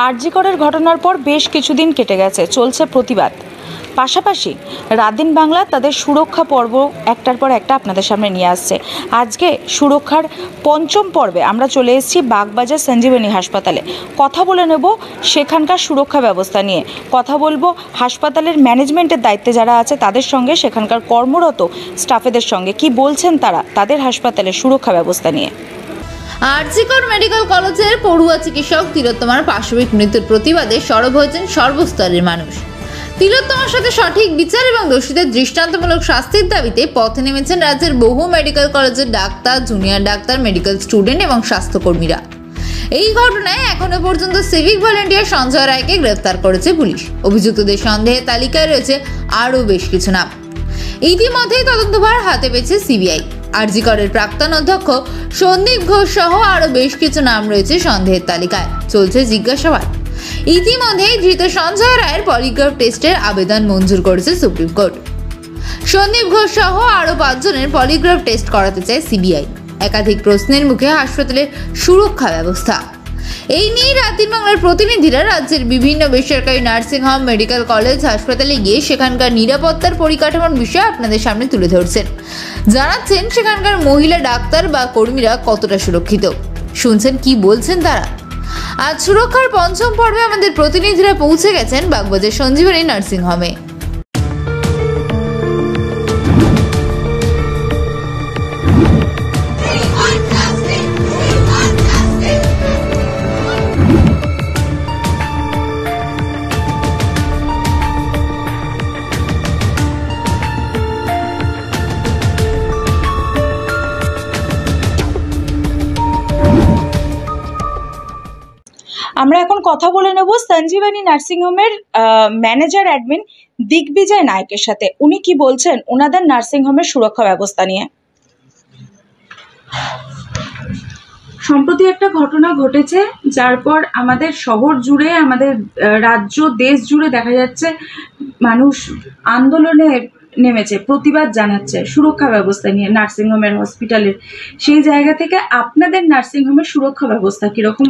আরজি করের ঘটনার পর বেশ কিছুদিন কেটে গেছে, চলছে প্রতিবাদ। পাশাপাশি রাত-দিন বাংলা তাদের সুরক্ষা পর্ব একটার পর একটা আপনাদের সামনে নিয়ে আসছে। আজকে সুরক্ষার পঞ্চম পর্বে আমরা চলে এসেছি বাগবাজার সঞ্জীবনী হাসপাতালে। কথা বলে নেব সেখানকার সুরক্ষা ব্যবস্থা নিয়ে, কথা বলবো হাসপাতালের ম্যানেজমেন্টের দায়িত্বে যারা আছে তাদের সঙ্গে, সেখানকার কর্মরত স্টাফেদের সঙ্গে কি বলছেন তারা তাদের হাসপাতালের সুরক্ষা ব্যবস্থা নিয়ে। আরজি কর মেডিকেল কলেজের পড়ুয়া চিকিৎসক তিলোত্তমার পাশবিক মৃত্যুর প্রতিবাদে সরব হয়েছেন সর্বস্তরের মানুষ। তিলোত্তমার সাথে সঠিক বিচার এবং দোষীদের দৃষ্টান্তমূলক শাস্তির দাবিতে পথে নেমেছেন রাজ্যের বহু মেডিকেল কলেজের doctor, junior doctor, medical student এবং স্বাস্থ্যকর্মীরা। এই ঘটনায় এখনো পর্যন্ত সিভিক ভলেন্টিয়ার সঞ্জয় রায়কে গ্রেফতার করেছে পুলিশ। অভিযুক্তদের সন্দেহের তালিকায় রয়েছে আরও বেশ কিছু নাম। ইতিমধ্যেই তদন্তভার হাতে পেয়েছে সিবিআই। আরজি করের প্রাক্তন অধ্যক্ষ সন্দীপ ঘোষ সহ আরও বেশ কিছু নাম রয়েছে সন্দেহের তালিকায়। চলছে জিজ্ঞাসাবাদ। ইতিমধ্যেই ধৃত সঞ্জয় রায়ের পলিগ্রাফ টেস্টের আবেদন মঞ্জুর করেছে সুপ্রিম কোর্ট। সন্দীপ ঘোষ সহ আরও 5 জনের পলিগ্রাফ টেস্ট করাতে চায় সিবিআই। একাধিক প্রশ্নের মুখে হাসপাতালের সুরক্ষা ব্যবস্থা। এই নিয়ে রাত-দিন বাংলার প্রতিনিধিরা রাজ্যের বিভিন্ন বেসরকারি নার্সিংহোম, মেডিকেল কলেজ, হাসপাতালে গিয়ে সেখানকার নিরাপত্তার পরিকাঠামোর বিষয়ে আপনাদের সামনে তুলে ধরছেন। জানাচ্ছেন সেখানকার মহিলা ডাক্তার বা কর্মীরা কতটা সুরক্ষিত। শুনছেন কি বলছেন তারা। আজ সুরক্ষার পঞ্চম পর্বে আমাদের প্রতিনিধিরা পৌঁছে গেছেন বাগবাজার সঞ্জীবনী নার্সিংহোমে। আমরা এখন কথা বলে নেব সঞ্জীবনী নার্সিংহোমের ম্যানেজার অ্যাডমিন দিগ্বিজয় নায়কের সাথে। উনি কি বলছেন ওনাদের নার্সিংহোমের সুরক্ষা ব্যবস্থা নিয়ে। সম্প্রতি একটা ঘটনা ঘটেছে, যার পর আমাদের শহর জুড়ে, আমাদের রাজ্য, দেশ জুড়ে দেখা যাচ্ছে মানুষ আন্দোলনে নেমেছে, প্রতিবাদ জানাচ্ছে সুরক্ষা ব্যবস্থা নিয়ে নার্সিংহোমের, হসপিটালের। সেই জায়গা থেকে আপনাদের নার্সিংহোমের সুরক্ষা ব্যবস্থা কিরকম?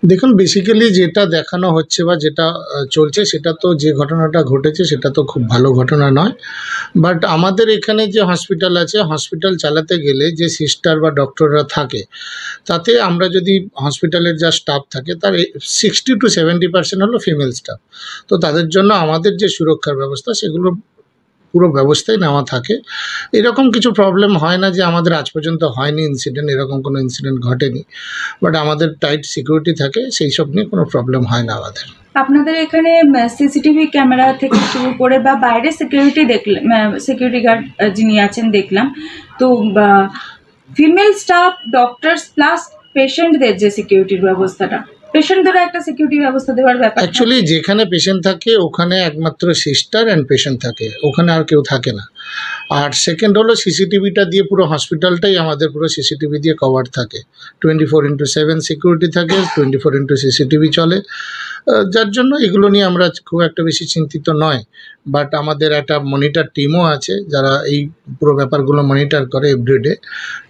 দেখুন, বেসিক্যালি যেটা দেখানো হচ্ছে বা যেটা চলছে সেটা তো, যে ঘটনাটা ঘটেছে সেটা তো খুব ভালো ঘটনা নয়। বাট আমাদের এখানে যে হসপিটাল আছে, হসপিটাল চালাতে গেলে যে সিস্টার বা ডক্টররা থাকে, তাতে আমরা যদি হসপিটালের যা স্টাফ থাকে তার 60 to 70% হলো ফিমেল স্টাফ। তো তাদের জন্য আমাদের যে সুরক্ষার ব্যবস্থা সেগুলো পুরো ব্যবস্থাই নেওয়া থাকে। এরকম কিছু প্রবলেম হয় না যে আমাদের আজ পর্যন্ত হয়নি ইনসিডেন্ট, এরকম কোনো ইনসিডেন্ট ঘটেনি। বাট আমাদের টাইট সিকিউরিটি থাকে, সেই সব নিয়ে কোনো প্রবলেম হয় না আমাদের। আপনাদের এখানে সিসিটিভি ক্যামেরা থেকে শুরু করে বা বাইরে সিকিউরিটি দেখলাম, সিকিউরিটি গার্ড যিনি আছেন দেখলাম, তো ফিমেল স্টাফ, ডক্টরস প্লাস পেশেন্টদের যে সিকিউরিটির ব্যবস্থাটা, পেশেন্টদেরও একটা সিকিউরিটি ব্যবস্থা দেওয়ার ব্যাপার। অ্যাকচুয়ালি যেখানে পেশেন্ট থাকে ওখানে একমাত্র সিস্টার অ্যান্ড পেশেন্ট থাকে, ওখানে আর কেউ থাকে না। আর সেকেন্ড হলো সিসিটিভিটা দিয়ে পুরো হসপিটালটাই আমাদের পুরো সিসিটিভি দিয়ে কভার থাকে। 24/7 সিকিউরিটি থাকে, 24 সিসিটিভি চলে, যার জন্য এগুলো নিয়ে আমরা খুব একটা বেশি চিন্তিত নয়। বাট আমাদের একটা মনিটর টিমও আছে যারা এই পুরো ব্যাপারগুলো মনিটর করে এভরিডে।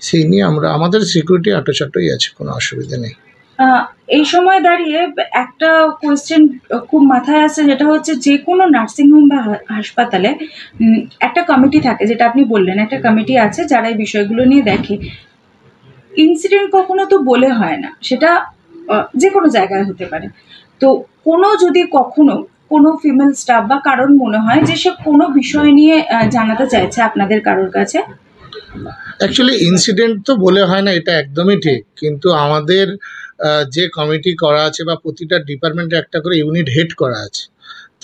সেই নিয়ে আমাদের সিকিউরিটি আটোসাটোই আছে, কোনো অসুবিধা নেই। এই সময় দাঁড়িয়ে একটা কোয়েশ্চেন খুব মাথায় আসছে, যেটা হচ্ছে যে কোনো নার্সিংহোম বা হাসপাতালে একটা কমিটি থাকে, যেটা আপনি বললেন, একটা কমিটি আছে যারা এই বিষয়গুলো নিয়ে দেখে। ইনসিডেন্ট কখনো তো বলে হয় না, সেটা যে কোনো জায়গায় হতে পারে। তো যদি কখনো কোনো ফিমেল স্টাফ বা কারণ মনে হয় যে সে কোনো বিষয় নিয়ে জানাতে চাইছে আপনাদের কারোর কাছে, অ্যাকচুয়ালি ইনসিডেন্ট তো বলে হয় না, এটা একদমই ঠিক। কিন্তু আমাদের যে কমিটি করা আছে বা প্রতিটা ডিপার্টমেন্টে একটা করে ইউনিট হেড করা আছে,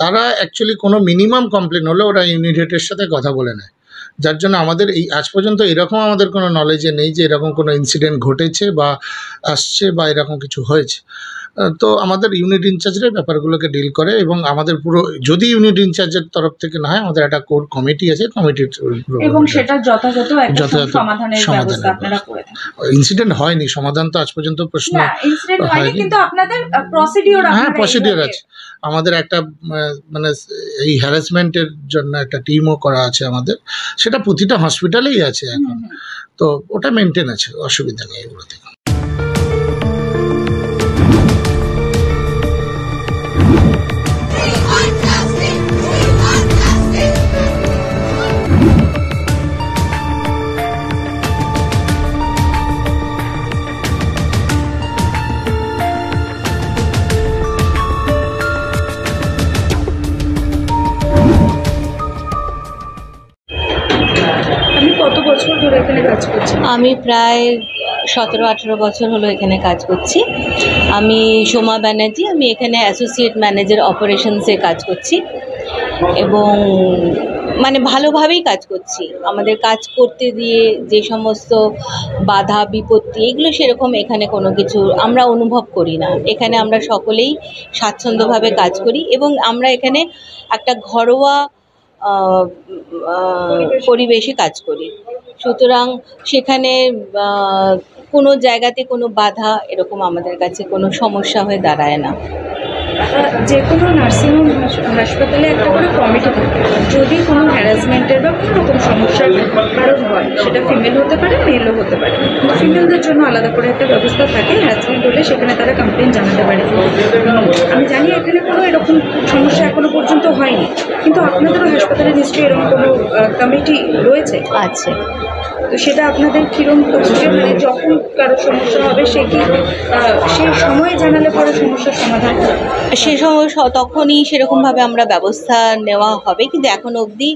তারা অ্যাকচুয়ালি কোনো মিনিমাম কমপ্লেন হলে ওরা ইউনিট হেডের সাথে কথা বলে নেয়। যার জন্য আমাদের এই আজ পর্যন্ত এরকম আমাদের কোনো নলেজে নেই যে এরকম কোনো ইনসিডেন্ট ঘটেছে বা আসছে বা এরকম কিছু হয়েছে। তো আমাদের ইউনিট ইনচার্জরা ব্যাপারগুলোকে ডিল করে, এবং আমাদের পুরো, যদি ইউনিট ইনচার্জের তরফ থেকে না হয়, আমাদের একটা কোর কমিটি আছে, কমিটির এবং সেটা যথাযথ সমাধানের ব্যবস্থা আপনারা করে থাকেন। ইনসিডেন্ট হয়নি, সমাধান তো আজ পর্যন্ত প্রশ্ন হয়নি, কিন্তু আপনাদের প্রসিডিওর, হ্যাঁ প্রসিডিওর আছে। আমাদের একটা মানে এই হ্যারাসমেন্টের জন্য একটা টিমও করা আছে আমাদের, সেটা প্রতিটা হসপিটালেই আছে এখন। তো ওটা মেনটেন আছে, অসুবিধা নেই এগুলো থেকে। আপনি কত বছর ধরে এখানে কাজ করছেন? আমি প্রায় 17-18 বছর হলো এখানে কাজ করছি। আমি সোমা ব্যানার্জি, আমি এখানে অ্যাসোসিয়েট ম্যানেজার অপারেশনসে কাজ করছি এবং মানে ভালোভাবেই কাজ করছি। আমাদের কাজ করতে দিয়ে যে সমস্ত বাধা বিপত্তি এগুলো সেরকম এখানে কোনো কিছু আমরা অনুভব করি না। এখানে আমরা সকলেই স্বাচ্ছন্দ্যভাবে কাজ করি এবং আমরা এখানে একটা ঘরোয়া পরিবেশে কাজ করি। সুতরাং সেখানে কোনো জায়গাতে কোনো বাধা এরকম আমাদের কাছে কোনো সমস্যা হয়ে দাঁড়ায় না। যে কোনো নার্সিংহোম হাসপাতালে একটা করে কমিটি থাকে, যদি কোনো হ্যারাসমেন্টের বা কোনো রকম সমস্যার কারণ হয়, সেটা ফিমেল হতে পারে মেলও হতে পারে, কিন্তু ফিমেলদের জন্য আলাদা করে একটা ব্যবস্থা থাকে। হ্যারাসমেন্ট হলে সেখানে তারা কমপ্লেন জানাতে পারে। আমি জানি এখানে কোনো এরকম সমস্যা এখনো পর্যন্ত হয়নি, কিন্তু আপনাদেরও হাসপাতালে নিশ্চয়ই এরকম কোনো কমিটি রয়েছে। আছে। তো সেটা আপনাদের কীরকম প্রসিডিওর, মানে যখন কারো সমস্যা হবে সে কি সেই সময় জানালে পরে সমস্যার সমাধান হবে? সে সময় তখনই সেরকমভাবে আমরা ব্যবস্থা নেওয়া হবে, কিন্তু এখন অবধি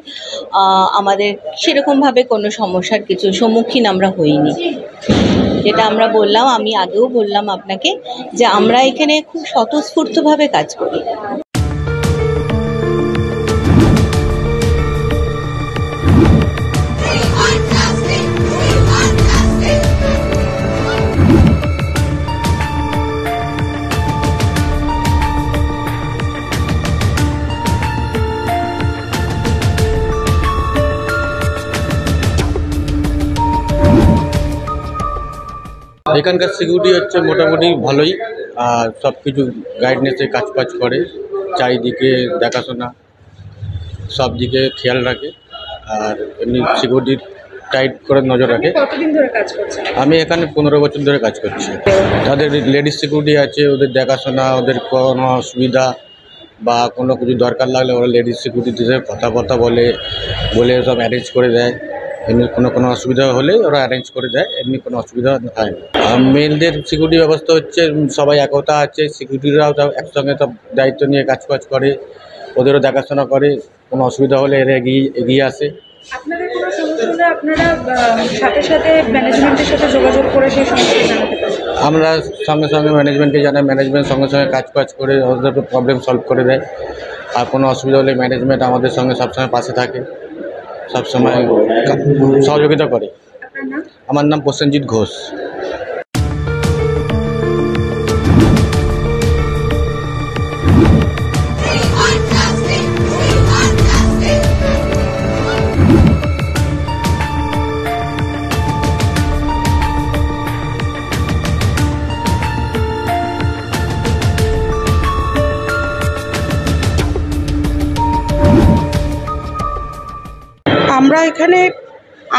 আমাদের সেরকমভাবে কোনো সমস্যার কিছু সম্মুখীন আমরা হইনি। যেটা আমরা বললাম, আমি আগেও বললাম আপনাকে যে আমরা এখানে খুব স্বতঃস্ফূর্তভাবে কাজ করি। এখানকার সিকিউরিটি হচ্ছে মোটামুটি ভালোই, আর সব কিছু গাইডনেসে কাজ করে, চারিদিকে দেখাশোনা, সব দিকে খেয়াল রাখে, আর এমনি সিকিউরিটি টাইট করে নজর রাখে। কতদিন ধরে কাজ করছেন? আমি এখানে 15 বছর ধরে কাজ করছি। যাদের লেডিস সিকিউরিটি আছে ওদের দেখাশোনা, ওদের কোনো অসুবিধা বা কোনো কিছু দরকার লাগলে ওরা লেডিস সিকিউরিটিতে কথাবার্তা বলে সব অ্যারেঞ্জ করে দেয়। এমনি কোনো অসুবিধা হলে ওরা অ্যারেঞ্জ করে দেয়, এমনি কোনো অসুবিধা হয় না। মেলদের সিকিউরিটি ব্যবস্থা হচ্ছে সবাই একতা আছে, সিকিউরিটিরাও একসঙ্গে সব দায়িত্ব নিয়ে কাজ করে, ওদেরও দেখাশোনা করে, কোনো অসুবিধা হলে এরা এগিয়ে আসে। আপনাদের কোনো সমস্যা হলে আপনারা সাথে সাথে ম্যানেজমেন্টের সাথে যোগাযোগ করে সেই সমস্যা জানাতে পারেন? আমরা সঙ্গে সঙ্গে ম্যানেজমেন্টকে জানাই, ম্যানেজমেন্ট সঙ্গে সঙ্গে কাজ করে ওদের প্রবলেম সলভ করে দেয়। আর কোনো অসুবিধা হলে ম্যানেজমেন্ট আমাদের সঙ্গে সবসময় পাশে থাকে, সবসময় সহযোগিতা করে। আপনার নাম? আমার নাম প্রসেনজিৎ ঘোষ।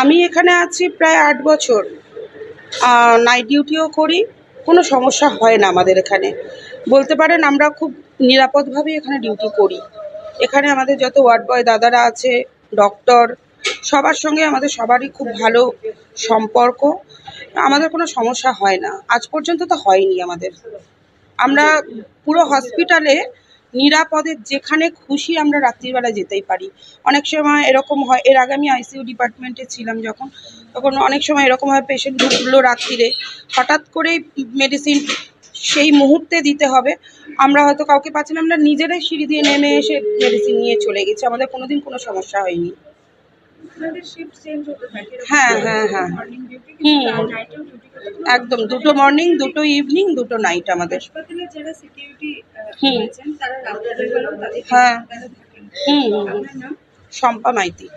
আমি এখানে আছি প্রায় 8 বছর। নাইট ডিউটিও করি, কোনো সমস্যা হয় না আমাদের এখানে। বলতে পারেন আমরা খুব নিরাপদভাবে এখানে ডিউটি করি। এখানে আমাদের যত ওয়ার্ড বয় দাদারা আছে, ডক্টর, সবার সঙ্গে আমাদের সবারই খুব ভালো সম্পর্ক। আমাদের কোনো সমস্যা হয় না, আজ পর্যন্ত তো হয়নি আমাদের। আমরা পুরো হসপিটালে নিরাপদে যেখানে খুশি আমরা রাত্রিবেলা যেতেই পারি। অনেক সময় এরকম হয়, এর আগে আমি আইসিইউ ডিপার্টমেন্টে ছিলাম তখন অনেক সময় এরকম হয় পেশেন্ট ঢুকলো রাত্রিরে, হঠাৎ করেই মেডিসিন সেই মুহূর্তে দিতে হবে, আমরা হয়তো কাউকে পাচ্ছিলাম, আমরা নিজেরাই সিঁড়ি দিয়ে নেমে এসে মেডিসিন নিয়ে চলে গেছি। আমাদের কোনোদিন কোনো সমস্যা হয়নি। হ্যাঁ, একদম 2টো মর্নিং, 2টো ইভিনিং, 2টো নাইট আমাদের। হ্যাঁ, শম্পা মাইতি।